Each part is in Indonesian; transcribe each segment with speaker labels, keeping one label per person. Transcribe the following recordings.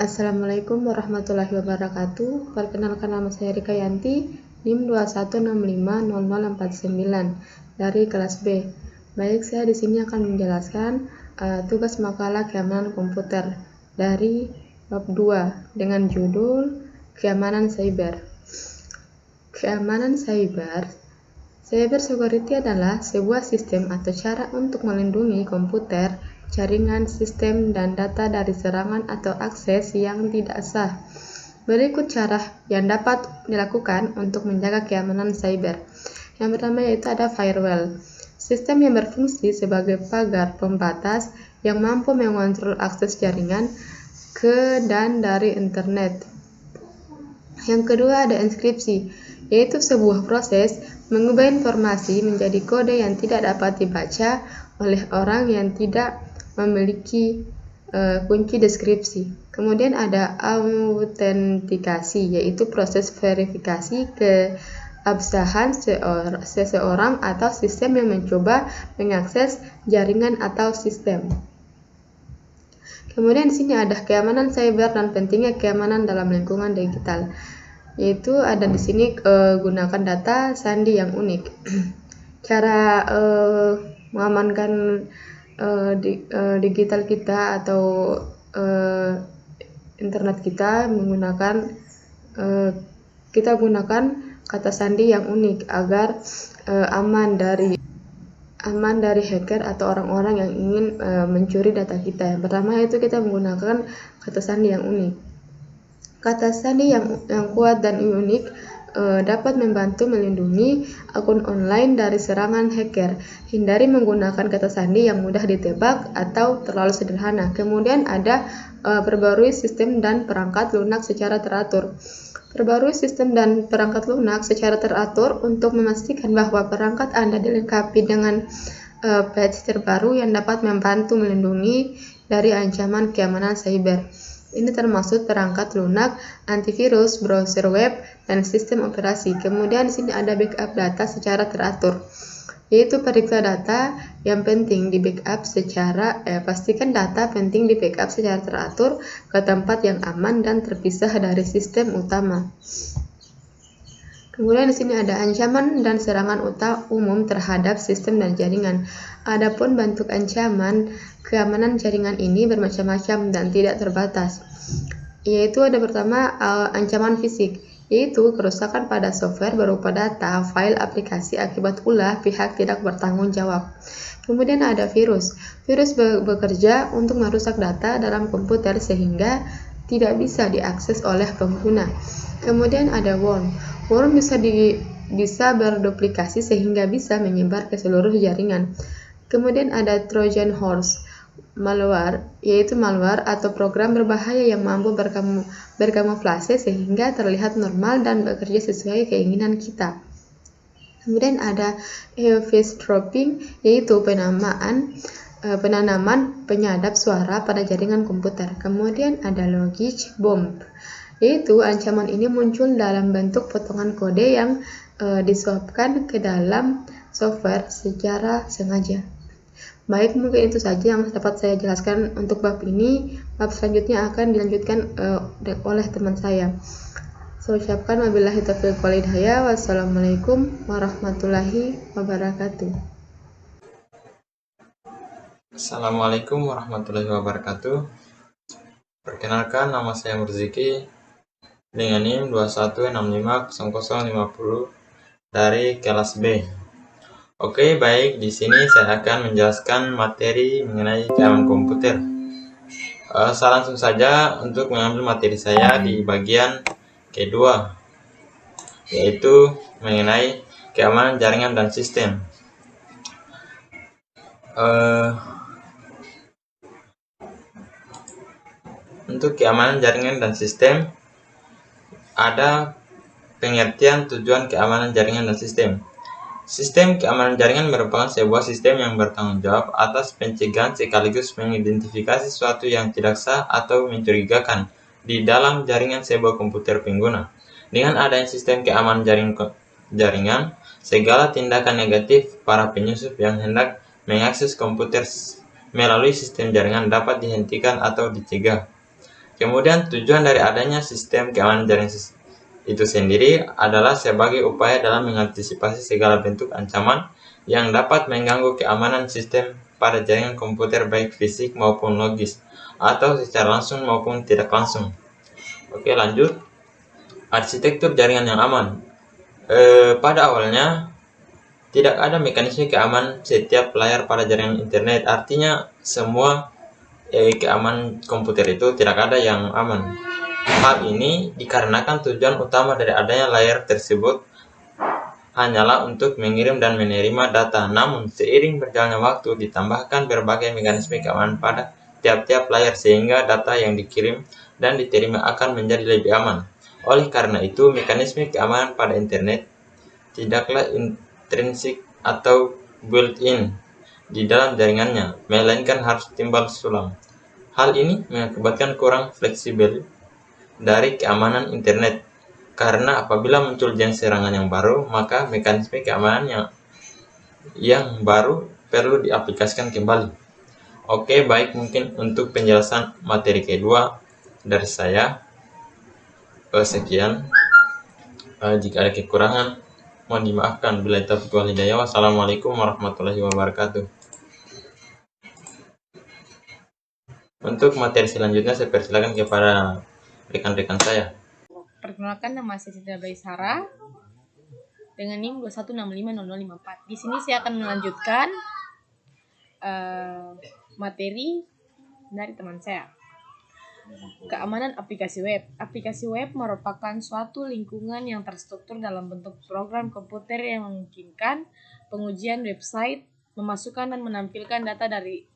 Speaker 1: Assalamualaikum warahmatullahi wabarakatuh. Perkenalkan, nama saya Rika Yanti, NIM 21650049 dari kelas B. Baik, saya di sini akan menjelaskan tugas makalah keamanan komputer dari bab 2 dengan judul Keamanan Cyber. Keamanan cyber. Cyber security adalah sebuah sistem atau cara untuk melindungi komputer, jaringan, sistem, dan data dari serangan atau akses yang tidak sah. Berikut cara yang dapat dilakukan untuk menjaga keamanan cyber. Yang pertama yaitu ada firewall. Sistem yang berfungsi sebagai pagar pembatas yang mampu mengontrol akses jaringan ke dan dari internet. Yang kedua ada enkripsi, yaitu sebuah proses mengubah informasi menjadi kode yang tidak dapat dibaca oleh orang yang tidak memiliki kunci deskripsi. Kemudian ada autentikasi, yaitu proses verifikasi keabsahan seseorang atau sistem yang mencoba mengakses jaringan atau sistem. Kemudian di sini ada keamanan cyber dan pentingnya keamanan dalam lingkungan digital. Yaitu ada di sini gunakan data sandi yang unik. Cara mengamankan digital kita atau internet kita menggunakan kita gunakan kata sandi yang unik agar aman dari hacker atau orang-orang yang ingin mencuri data kita. Yang pertama itu kita menggunakan kata sandi yang unik. Kata sandi yang kuat dan unik dapat membantu melindungi akun online dari serangan hacker. Hindari menggunakan kata sandi yang mudah ditebak atau terlalu sederhana. Kemudian ada perbarui sistem dan perangkat lunak secara teratur. Perbarui sistem dan perangkat lunak secara teratur untuk memastikan bahwa perangkat Anda dilengkapi dengan patch terbaru yang dapat membantu melindungi dari ancaman keamanan cyber. Ini termasuk perangkat lunak, antivirus, browser web, dan sistem operasi. Kemudian di sini ada backup data secara teratur, yaitu periksa data yang penting di backup pastikan data penting di backup secara teratur ke tempat yang aman dan terpisah dari sistem utama. Kemudian di sini ada ancaman dan serangan umum terhadap sistem dan jaringan. Adapun bentuk ancaman keamanan jaringan ini bermacam-macam dan tidak terbatas. Yaitu ada pertama ancaman fisik, yaitu kerusakan pada software berupa data, file, aplikasi akibat ulah pihak tidak bertanggung jawab. Kemudian ada virus. Virus bekerja untuk merusak data dalam komputer sehingga tidak bisa diakses oleh pengguna. Kemudian ada worm. Worm bisa berduplikasi sehingga bisa menyebar ke seluruh jaringan. Kemudian ada Trojan horse, malware, yaitu malware atau program berbahaya yang mampu berkamuflase sehingga terlihat normal dan bekerja sesuai keinginan kita. Kemudian ada eavesdropping, yaitu penanaman penyadap suara pada jaringan komputer. Kemudian ada logic bomb, yaitu ancaman ini muncul dalam bentuk potongan kode yang disuapkan ke dalam software secara sengaja. Baik, mungkin itu saja yang dapat saya jelaskan untuk bab ini. Bab selanjutnya akan dilanjutkan oleh teman saya. Saya ucapkan wabillahi taufiq wal hidayah. Wassalamualaikum warahmatullahi wabarakatuh.
Speaker 2: Assalamualaikum warahmatullahi wabarakatuh. Perkenalkan, nama saya Murziki dengan NIM 21650050 dari kelas B. Oke, baik, di sini saya akan menjelaskan materi mengenai keamanan komputer. Saya langsung saja untuk mengambil materi saya di bagian kedua, yaitu mengenai keamanan jaringan dan sistem. Untuk keamanan jaringan dan sistem, ada pengertian tujuan keamanan jaringan dan sistem. Sistem keamanan jaringan merupakan sebuah sistem yang bertanggung jawab atas pencegahan sekaligus mengidentifikasi sesuatu yang tidak sah atau mencurigakan di dalam jaringan sebuah komputer pengguna. Dengan adanya sistem keamanan jaringan, segala tindakan negatif para penyusup yang hendak mengakses komputer melalui sistem jaringan dapat dihentikan atau dicegah. Kemudian tujuan dari adanya sistem keamanan jaringan itu sendiri adalah sebagai upaya dalam mengantisipasi segala bentuk ancaman yang dapat mengganggu keamanan sistem pada jaringan komputer baik fisik maupun logis, atau secara langsung maupun tidak langsung. Oke, lanjut. Arsitektur jaringan yang aman. Pada awalnya tidak ada mekanisme keamanan setiap layar pada jaringan internet. Artinya semua keamanan komputer itu tidak ada yang aman. Hal ini dikarenakan tujuan utama dari adanya layar tersebut hanyalah untuk mengirim dan menerima data. Namun, seiring berjalannya waktu ditambahkan berbagai mekanisme keamanan pada tiap-tiap layar sehingga data yang dikirim dan diterima akan menjadi lebih aman. Oleh karena itu, mekanisme keamanan pada internet tidaklah intrinsik atau built-in di dalam jaringannya, melainkan harus timbal sulam. Hal ini mengakibatkan kurang fleksibel dari keamanan internet, karena apabila muncul jenis serangan yang baru, maka mekanisme keamanan yang baru perlu diaplikasikan kembali. Oke, baik, mungkin untuk penjelasan materi kedua dari saya, sekian. Jika ada kekurangan, mohon dimaafkan. Bila taufiq wal hidayah. Wassalamualaikum warahmatullahi wabarakatuh. Untuk materi selanjutnya saya persilakan kepada rekan-rekan saya.
Speaker 3: Perkenalkan, nama saya Citra Baisara dengan NIM 21650054. Di sini saya akan melanjutkan materi dari teman saya. Keamanan aplikasi web. Aplikasi web merupakan suatu lingkungan yang terstruktur dalam bentuk program komputer yang memungkinkan pengujian website, memasukkan dan menampilkan data dari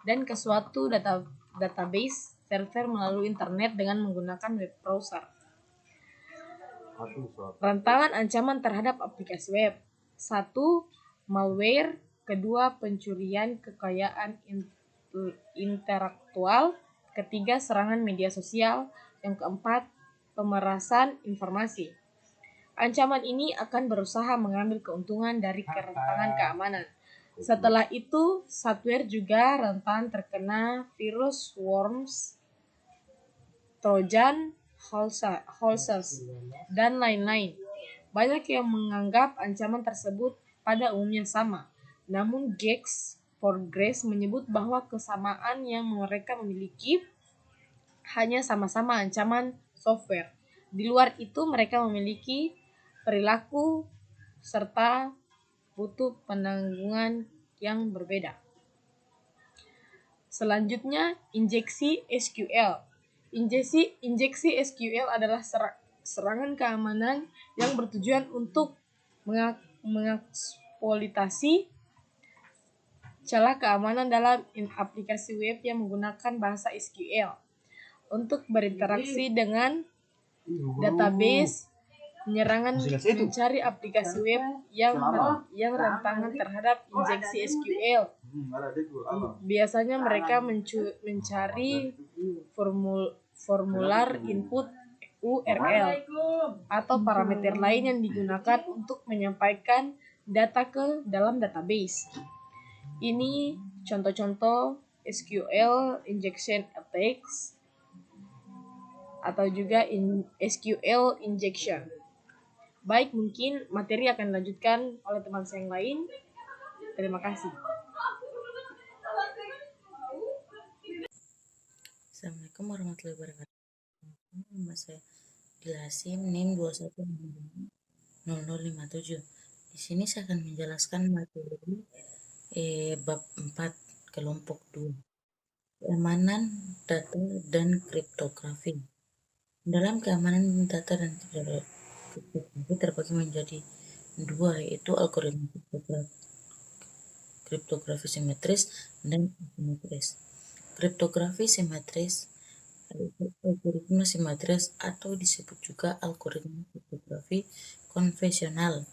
Speaker 3: dan ke suatu database server melalui internet dengan menggunakan web browser. Rantangan ancaman terhadap aplikasi web. 1. Malware. 2. Pencurian kekayaan intelektual. 3. Serangan media sosial. Yang 4. Pemerasan informasi. Ancaman ini akan berusaha mengambil keuntungan dari kerentangan keamanan. Setelah itu, software juga rentan terkena virus, worms, trojan, hoaxes, dan lain-lain. Banyak yang menganggap ancaman tersebut pada umumnya sama. Namun Geeks for Grace menyebut bahwa kesamaan yang mereka miliki hanya sama-sama ancaman software. Di luar itu mereka memiliki perilaku serta butuh penanggungan yang berbeda. Selanjutnya, injeksi SQL. Injeksi SQL adalah serangan keamanan yang bertujuan untuk mengeksploitasi celah keamanan dalam aplikasi web yang menggunakan bahasa SQL untuk berinteraksi dengan database. Penyerangan mencari aplikasi web yang rentan terhadap injeksi SQL. Biasanya mereka mencari formular input URL atau parameter lain yang digunakan untuk menyampaikan data ke dalam database. Ini contoh-contoh SQL injection attacks atau juga SQL injection. Baik, mungkin materi akan dilanjutkan oleh teman saya yang lain. Terima kasih.
Speaker 4: Assalamualaikum warahmatullahi wabarakatuh. Nama saya Ilasim, NIM 210057. Di sini saya akan menjelaskan materi bab 4 kelompok 2. Keamanan data dan kriptografi. Dalam keamanan data dan kriptografi terbagi menjadi 2, yaitu algoritma kriptografi simetris dan asimetris. Kriptografi simetris, algoritma simetris atau disebut juga algoritma kriptografi konvensional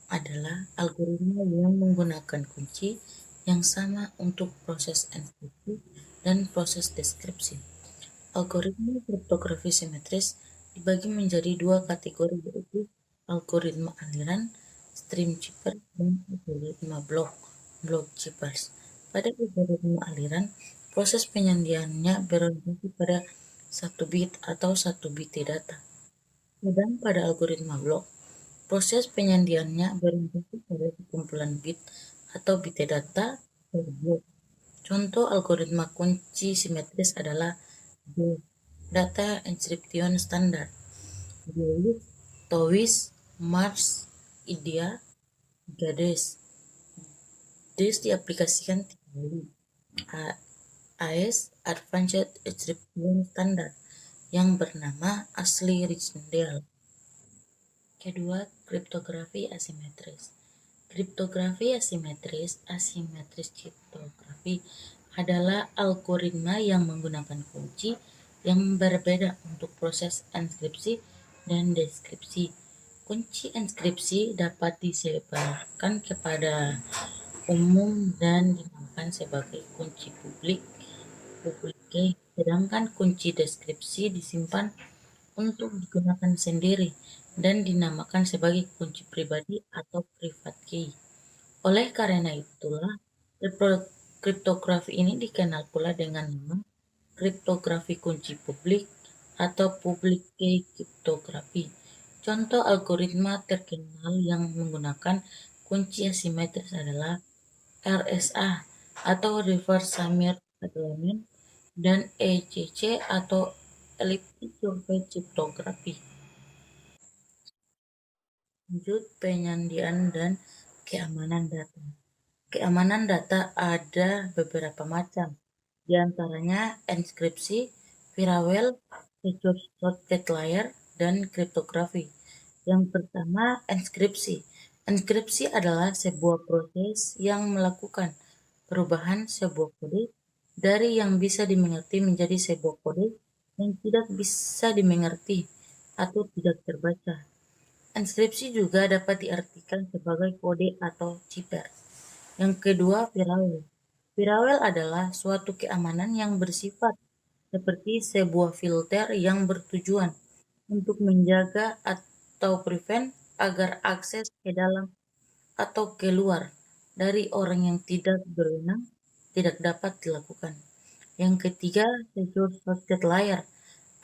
Speaker 4: adalah algoritma yang menggunakan kunci yang sama untuk proses enkripsi dan proses deskripsi. Algoritma kriptografi simetris dibagi menjadi 2 kategori, yaitu algoritma aliran stream cheapers dan algoritma block cheapers. Pada algoritma aliran, proses penyandiannya berorientasi pada 1 bit atau 1 bit data. Sedang pada algoritma blok, proses penyandiannya berorientasi pada kumpulan bit atau bit data per blok. Contoh algoritma kunci simetris adalah Data Encryption Standard, Towis, Mars, IDEA, GADES. DES diaplikasikan 3 kali. AES Advanced Encryption Standard yang bernama asli Rijndael. Kedua, kriptografi asimetris. Kriptografi asimetris kriptografi adalah algoritma yang menggunakan kunci yang berbeda untuk proses enskripsi dan deskripsi. Kunci enskripsi dapat disebarkan kepada umum dan dinamakan sebagai kunci publik key, sedangkan kunci deskripsi disimpan untuk digunakan sendiri dan dinamakan sebagai kunci pribadi atau private key. Oleh karena itulah, kriptografi ini dikenal pula dengan nama kriptografi kunci publik atau public key kriptografi. Contoh algoritma terkenal yang menggunakan kunci asimetris adalah RSA atau Reverse Summer Agreement dan ECC atau Elliptic Curve Cryptography. Lanjut, penyandian dan keamanan data. Keamanan data ada beberapa macam, di antaranya enskripsi, firewall, secure shortcut layer, dan kriptografi. Yang pertama, enskripsi. Enskripsi adalah sebuah proses yang melakukan perubahan sebuah kode dari yang bisa dimengerti menjadi sebuah kode yang tidak bisa dimengerti atau tidak terbaca. Enskripsi juga dapat diartikan sebagai kode atau cipher. Yang kedua, firewall. Firewall adalah suatu keamanan yang bersifat seperti sebuah filter yang bertujuan untuk menjaga atau prevent agar akses ke dalam atau keluar dari orang yang tidak berwenang tidak dapat dilakukan. Yang ketiga, secure shortcut layer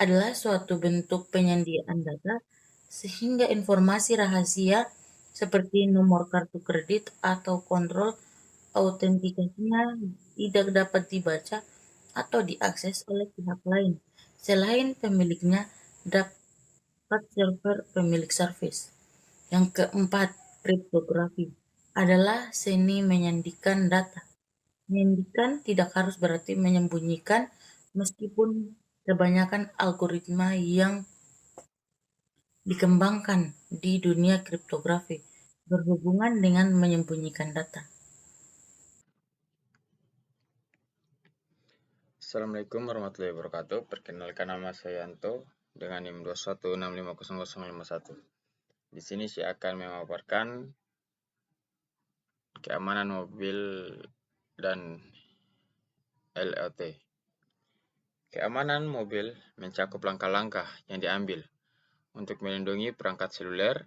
Speaker 4: adalah suatu bentuk penyandian data sehingga informasi rahasia seperti nomor kartu kredit atau kontrol autentikasinya tidak dapat dibaca atau diakses oleh pihak lain selain pemiliknya dapat server pemilik service. Yang keempat, kriptografi adalah seni menyandikan data. Menyandikan tidak harus berarti menyembunyikan, meskipun kebanyakan algoritma yang dikembangkan di dunia kriptografi berhubungan dengan menyembunyikan data.
Speaker 2: Assalamualaikum warahmatullahi wabarakatuh. Perkenalkan, nama saya Yanto dengan NIM 21650051. Di sini saya akan memaparkan keamanan mobil dan LOT. Keamanan mobil mencakup langkah-langkah yang diambil untuk melindungi perangkat seluler,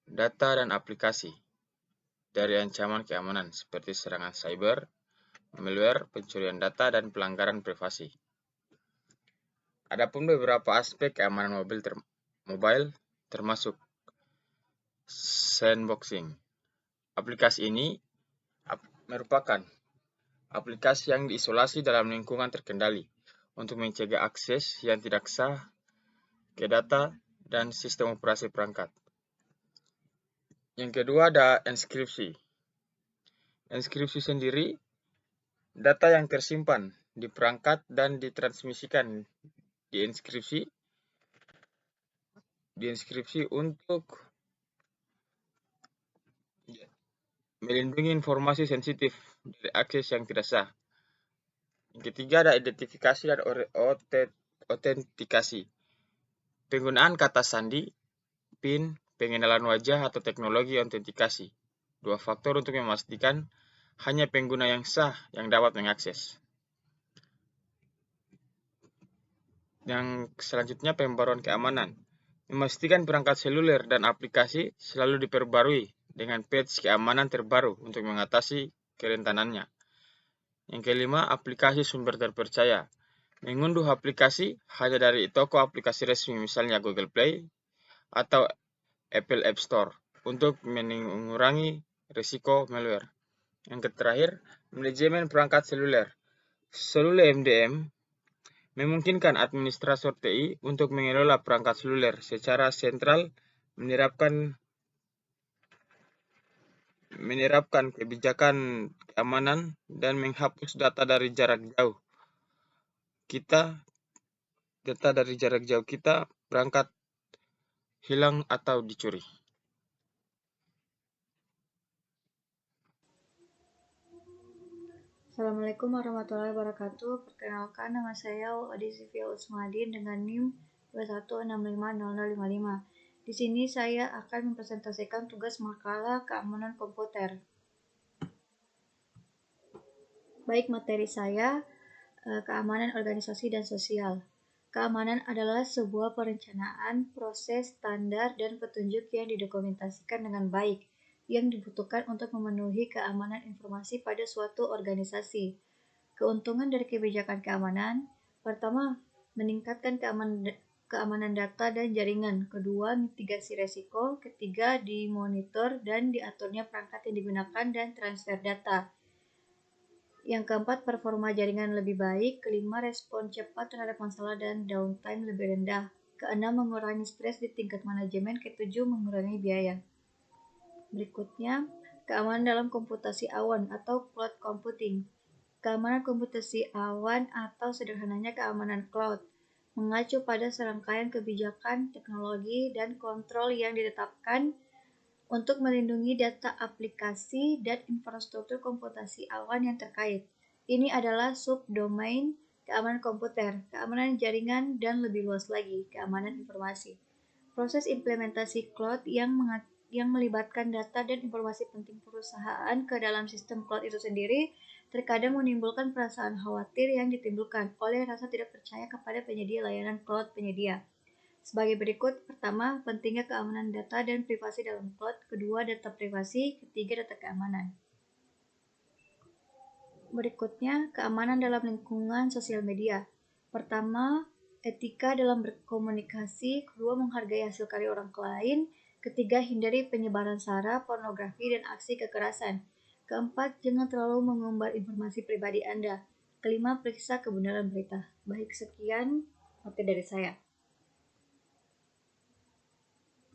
Speaker 2: data, dan aplikasi dari ancaman keamanan seperti serangan cyber, malware, pencurian data, dan pelanggaran privasi. Adapun beberapa aspek keamanan mobile termasuk sandboxing. Aplikasi ini merupakan aplikasi yang diisolasi dalam lingkungan terkendali untuk mencegah akses yang tidak sah ke data dan sistem operasi perangkat. Yang kedua ada enskripsi. Enskripsi sendiri data yang tersimpan di perangkat dan ditransmisikan dienskripsi untuk melindungi informasi sensitif dari akses yang tidak sah. Yang ketiga ada identifikasi dan autentikasi. Penggunaan kata sandi, PIN, pengenalan wajah atau teknologi autentikasi. 2 faktor untuk memastikan hanya pengguna yang sah yang dapat mengakses. Yang selanjutnya pembaruan keamanan. Memastikan perangkat seluler dan aplikasi selalu diperbarui dengan patch keamanan terbaru untuk mengatasi kerentanannya. Yang kelima, aplikasi sumber terpercaya.
Speaker 5: Mengunduh aplikasi hanya dari toko aplikasi resmi misalnya Google Play atau Apple App Store untuk mengurangi risiko malware. Yang terakhir, manajemen perangkat seluler. Seluler MDM memungkinkan administrator TI untuk mengelola perangkat seluler secara sentral, menerapkan kebijakan keamanan, dan menghapus data dari jarak jauh kita berangkat hilang atau dicuri.
Speaker 6: Assalamualaikum warahmatullahi wabarakatuh. Perkenalkan, nama saya Adi Sifia Usmadin dengan NIM 21650055. Di sini saya akan mempresentasikan tugas makalah keamanan komputer. Baik, materi saya keamanan organisasi dan sosial. Keamanan adalah sebuah perencanaan, proses, standar, dan petunjuk yang didokumentasikan dengan baik yang dibutuhkan untuk memenuhi keamanan informasi pada suatu organisasi. Keuntungan dari kebijakan keamanan: pertama, meningkatkan keamanan data dan jaringan. Kedua, mitigasi resiko. Ketiga, dimonitor dan diaturnya perangkat yang digunakan dan transfer data. Yang keempat, performa jaringan lebih baik. Kelima, respon cepat terhadap masalah dan downtime lebih rendah. Keenam, mengurangi stres di tingkat manajemen. Ketujuh, mengurangi biaya. Berikutnya, keamanan dalam komputasi awan atau cloud computing. Keamanan komputasi awan atau sederhananya keamanan cloud mengacu pada serangkaian kebijakan, teknologi, dan kontrol yang ditetapkan untuk melindungi data aplikasi dan infrastruktur komputasi awan yang terkait. Ini adalah subdomain keamanan komputer, keamanan jaringan, dan lebih luas lagi, keamanan informasi. Proses implementasi cloud yang melibatkan data dan informasi penting perusahaan ke dalam sistem cloud itu sendiri terkadang menimbulkan perasaan khawatir yang ditimbulkan oleh rasa tidak percaya kepada penyedia layanan cloud penyedia. Sebagai berikut: pertama, pentingnya keamanan data dan privasi dalam cloud. Kedua, data privasi. Ketiga, data keamanan. Berikutnya, keamanan dalam lingkungan sosial media. Pertama, etika dalam berkomunikasi. Kedua, menghargai hasil karya orang lain. Ketiga, hindari penyebaran sara, pornografi, dan aksi kekerasan. Keempat, jangan terlalu mengumbar informasi pribadi Anda. Kelima, periksa kebenaran berita. Baik, sekian materi dari saya.